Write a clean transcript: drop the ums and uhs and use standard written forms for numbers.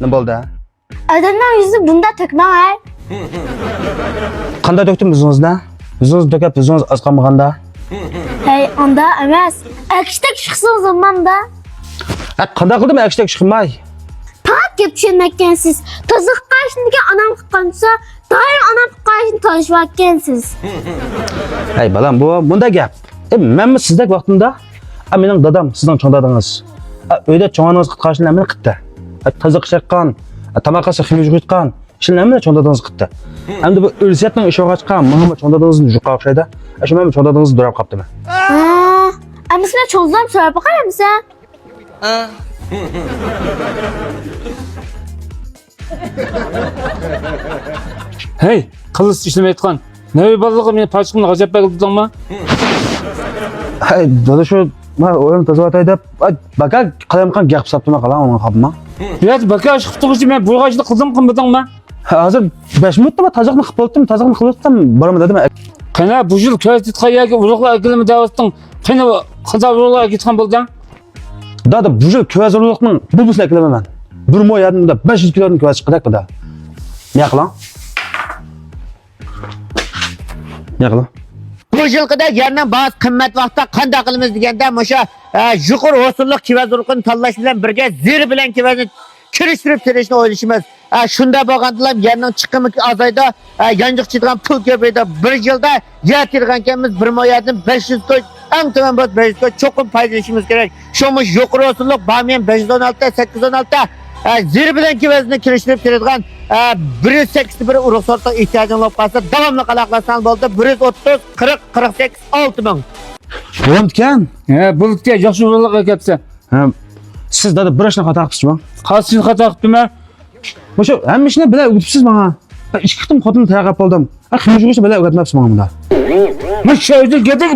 Ne bo'ldi? Adamlar yüzü bunda tökme var. Qanday döktüm yüzünüzde? Yüzünüz döküp yüzünüz az qalmaganda. Hey onda emas. Akıştak çıksın o zaman da. Qanday qildim akishdak chiqmay? Tak gep düşünmekkensiz. Tazık karşındaki anam kıkkansa daim anam karşını tanışmakkensiz. Hey balam, bu bunda gap. Men sizdek vaqtimda, mening dadam sizning cho'ng dadingiz. Uyda cho'ng'ingiz qitqashlarni qildi. Taziq shaqqan, tamaqasi ximij quytgan, ishlarni cho'ng dadingiz qildi. Endi bu o'lsiyatning ishi ochgan, mana cho'ng dadingizni juqqa o'xshaydi. Shu men cho'ng dadingizni durab qolibdimi? Ama sen çoldan sonra bakar mısın? Hey, kılıç işlemeye etkan. Ne balığı meni paçkımla gajap bagıldın mı? Hey, dada shu men o'yim tozatay deb, baka qalamqan gap saptima qalam onun qabma. Biraz baka aşık tuğucu men boğaçlı kıldım kılmadın mı? Hozir 5 minutda taziqni qilib bo'ldim, taziqni qilib o'tdim, boraman dedim. Kana bu yıl köyti tkayaki urukla ilgili davasın. Kana kıza urukla gitkan buldun. Dada bu yil kuvazurliqning bulbusini aklamaman. Bir moy yadimda 500 kiloni kuvaz chiqadi qada. Ne qilam? Ne qilam? Bu yılqıda yerinin bazı kıymet vaqtda qanday qilamiz deganda musha yuqur hosulluq kivazurqini tanlash bilan birga zir bilan kivazni kirishtirib terishni o'ylashimiz. Shunda bo'lgandilar yerning chiqimi azayda, yangiq chidgan pul ko'paydi. Bir yilda yer tergankanmiz 1 moyadin 500 to'y, eng tuman bo'l 500 to'y cho'qim foydalanishimiz kerak. Shomush yuqur hosulluq bamiyan 516 816 zir bilan kivazni kirishtirib teradigan 181 urug' sortga ehtiyojing bo'lib qolsa, davomli qaloqlasan bo'ldi 130 40 48 6000. Bo'lamdikan? He, bulutga yaxshi urukla ketsa. Ha, siz dada bir ishni xato qilibsizmi? Qalsın xata qiptimi? O'sha hamma ishni bila o'tibsiz menga. 2 qitim xotinni tayyorlab qoldim. Ximij qo'ysa bila o'rgatmabsiz menga bunda. Mana shu yerda